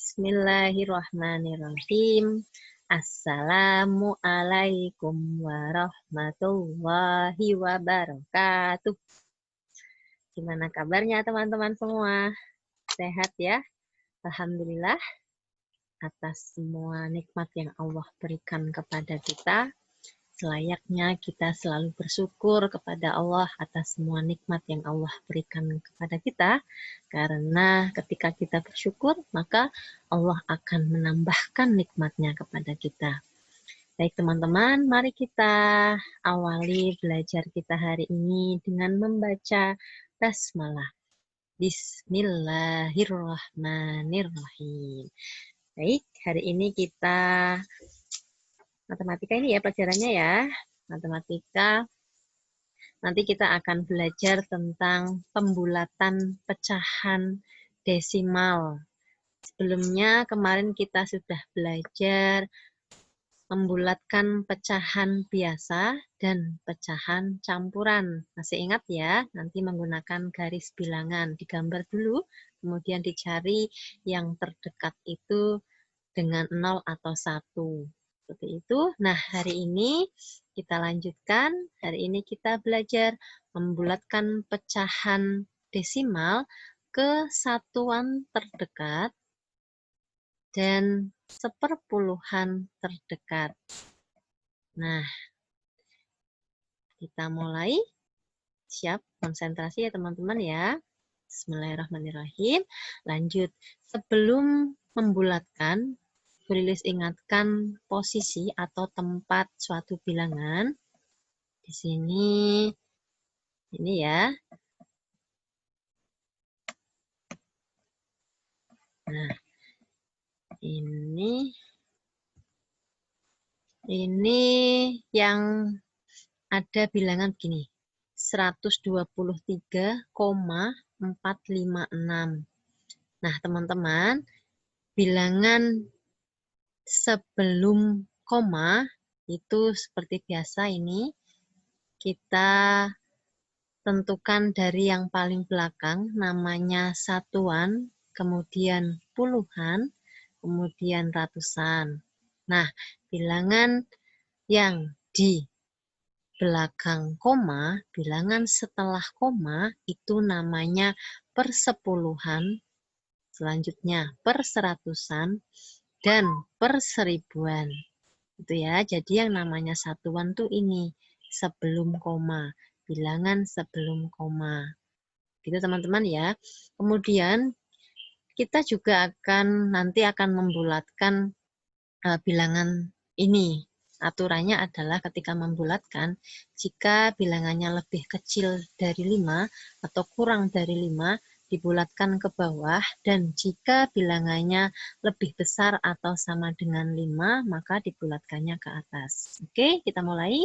Bismillahirrahmanirrahim. Assalamualaikum warahmatullahi wabarakatuh. Gimana kabarnya teman-teman semua? Sehat ya? Alhamdulillah atas semua nikmat yang Allah berikan kepada kita. Selayaknya kita selalu bersyukur kepada Allah atas semua nikmat yang Allah berikan kepada kita. Karena ketika kita bersyukur, maka Allah akan menambahkan nikmatnya kepada kita. Baik teman-teman, mari kita awali belajar kita hari ini dengan membaca basmalah. Bismillahirrahmanirrahim. Baik, hari ini kita matematika ini ya pelajarannya ya. Matematika, nanti kita akan belajar tentang pembulatan pecahan desimal. Sebelumnya kemarin kita sudah belajar membulatkan pecahan biasa dan pecahan campuran. Masih ingat ya? Nanti menggunakan garis bilangan. Digambar dulu, kemudian dicari yang terdekat itu dengan 0 atau 1. Seperti itu. Nah, hari ini kita lanjutkan. Hari ini kita belajar membulatkan pecahan desimal ke satuan terdekat dan seperpuluhan terdekat. Nah, kita mulai. Siap, konsentrasi ya teman-teman ya. Bismillahirrahmanirrahim. Lanjut. Sebelum membulatkan, Berilis ingatkan posisi atau tempat suatu bilangan. Di sini, ini ya. Nah, ini yang ada bilangan begini. 123,456. Nah, teman-teman, bilangan sebelum koma itu seperti biasa ini kita tentukan dari yang paling belakang namanya satuan, kemudian puluhan, kemudian ratusan. Nah, bilangan yang di belakang koma, bilangan setelah koma itu namanya persepuluhan, selanjutnya perseratusan, dan perseribuan. Itu ya. Jadi yang namanya satuan tuh ini sebelum koma, bilangan sebelum koma. Gitu teman-teman ya. Kemudian kita juga nanti akan membulatkan bilangan ini. Aturannya adalah ketika membulatkan, jika bilangannya lebih kecil dari 5 atau kurang dari 5, dibulatkan ke bawah, dan jika bilangannya lebih besar atau sama dengan 5, maka dibulatkannya ke atas. Oke, kita mulai.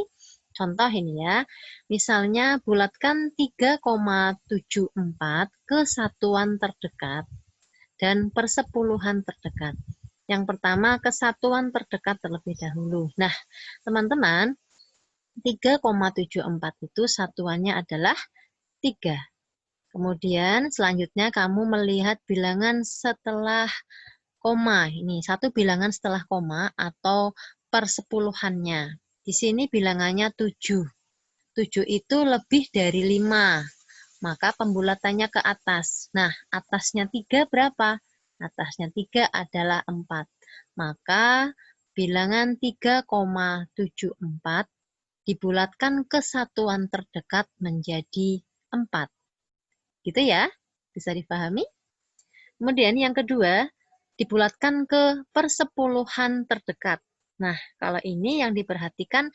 Contoh ini ya, misalnya bulatkan 3,74 ke satuan terdekat dan persepuluhan terdekat. Yang pertama, kesatuan terdekat terlebih dahulu. Nah, teman-teman, 3,74 itu satuannya adalah 3. Kemudian selanjutnya kamu melihat bilangan setelah koma. Ini satu bilangan setelah koma atau persepuluhannya. Di sini bilangannya 7. 7 itu lebih dari 5. Maka pembulatannya ke atas. Nah, atasnya 3 berapa? Atasnya 3 adalah 4. Maka bilangan 3,74 dibulatkan ke satuan terdekat menjadi 4. Gitu ya? Bisa dipahami? Kemudian yang kedua, dibulatkan ke persepuluhan terdekat. Nah, kalau ini yang diperhatikan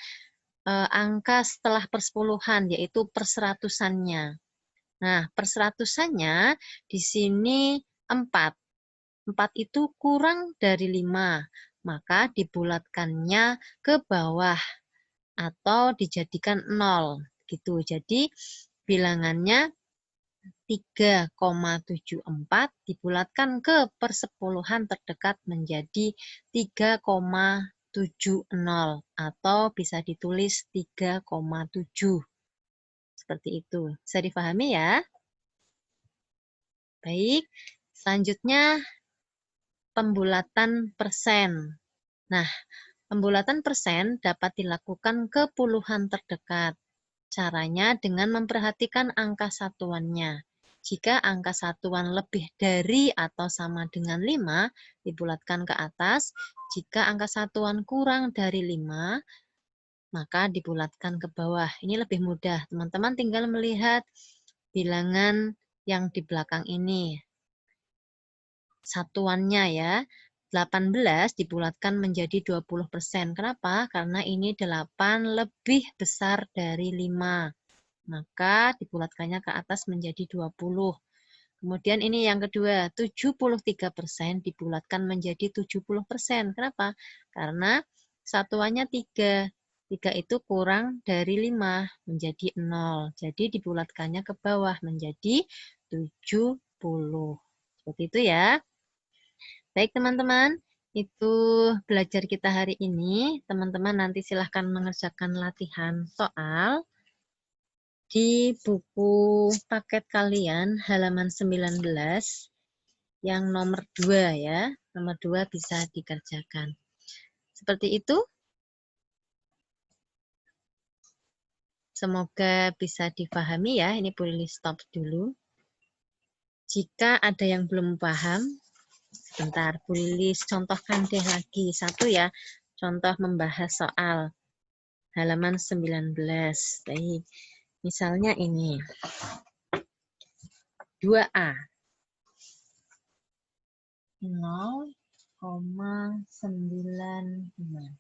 angka setelah persepuluhan, yaitu perseratusannya. Nah, perseratusannya di sini 4. 4 itu kurang dari 5, maka dibulatkannya ke bawah atau dijadikan 0. Gitu. Jadi bilangannya 3,74 dibulatkan ke persepuluhan terdekat menjadi 3,70 atau bisa ditulis 3,7. Seperti itu. Bisa dipahami ya? Baik, selanjutnya pembulatan persen. Nah, pembulatan persen dapat dilakukan ke puluhan terdekat. Caranya dengan memperhatikan angka satuannya. Jika angka satuan lebih dari atau sama dengan 5, dibulatkan ke atas. Jika angka satuan kurang dari 5, maka dibulatkan ke bawah. Ini lebih mudah. Teman-teman tinggal melihat bilangan yang di belakang ini. Satuannya ya, 18 dibulatkan menjadi 20%. Kenapa? Karena ini 8 lebih besar dari 5. Maka dibulatkannya ke atas menjadi 20. Kemudian ini yang kedua, 73% dibulatkan menjadi 70%. Kenapa? Karena satuannya 3. 3 itu kurang dari 5 menjadi 0. Jadi dibulatkannya ke bawah menjadi 70. Seperti itu ya. Baik teman-teman, itu belajar kita hari ini. Teman-teman nanti silahkan mengerjakan latihan soal di buku paket kalian halaman 19 yang nomor 2 ya. Nomor 2 bisa dikerjakan. Seperti itu. Semoga bisa dipahami ya. Ini boleh stop dulu. Jika ada yang belum paham, sebentar, Bu Lilis contohkan deh lagi. Satu ya, contoh membahas soal halaman 19. Baik, misalnya ini. 2A. 0,95.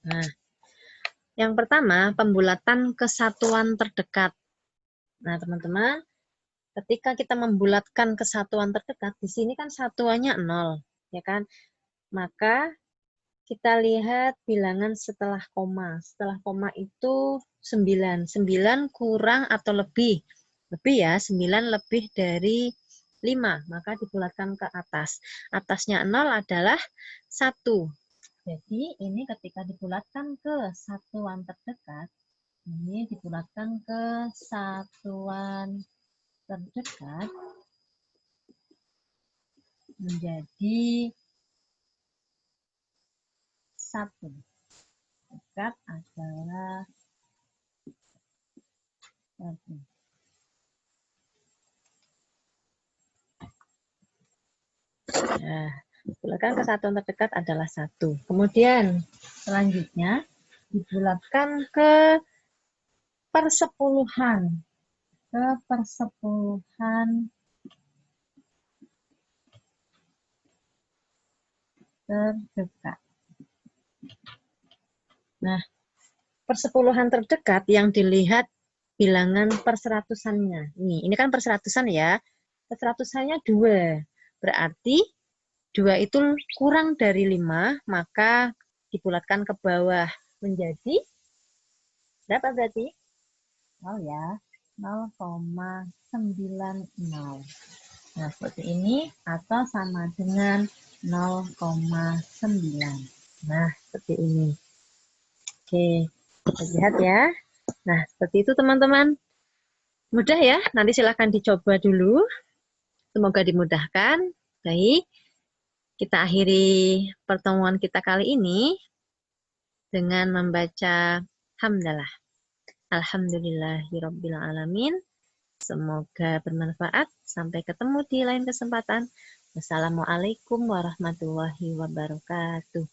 Nah, yang pertama, pembulatan kesatuan terdekat. Nah, teman-teman, ketika kita membulatkan kesatuan terdekat, di sini kan satuannya 0, ya kan? Maka kita lihat bilangan setelah koma. Setelah koma itu 9. 9 kurang atau lebih. Lebih ya, 9 lebih dari 5. Maka dibulatkan ke atas. Atasnya 0 adalah 1. Jadi ini ketika dibulatkan ke satuan terdekat, ini dibulatkan ke satuan terdekat menjadi 1. Dekat adalah 1. Nah, dibulatkan ke satuan terdekat adalah 1. Kemudian selanjutnya dibulatkan ke persepuluhan. Ke persepuluhan terdekat. Nah, persepuluhan terdekat yang dilihat bilangan perseratusannya. Ini kan perseratusan ya. Perseratusannya 2. Berarti 2 itu kurang dari 5, maka dibulatkan ke bawah menjadi berapa berarti? 0 ya. 0,90. Nah, seperti ini atau sama dengan 0,9. Nah, seperti ini. Oke, kita lihat ya. Nah, seperti itu teman-teman. Mudah ya, nanti silahkan dicoba dulu. Semoga dimudahkan. Baik, kita akhiri pertemuan kita kali ini dengan membaca hamdalah. Alhamdulillahirrabbilalamin. Semoga bermanfaat. Sampai ketemu di lain kesempatan. Wassalamualaikum warahmatullahi wabarakatuh.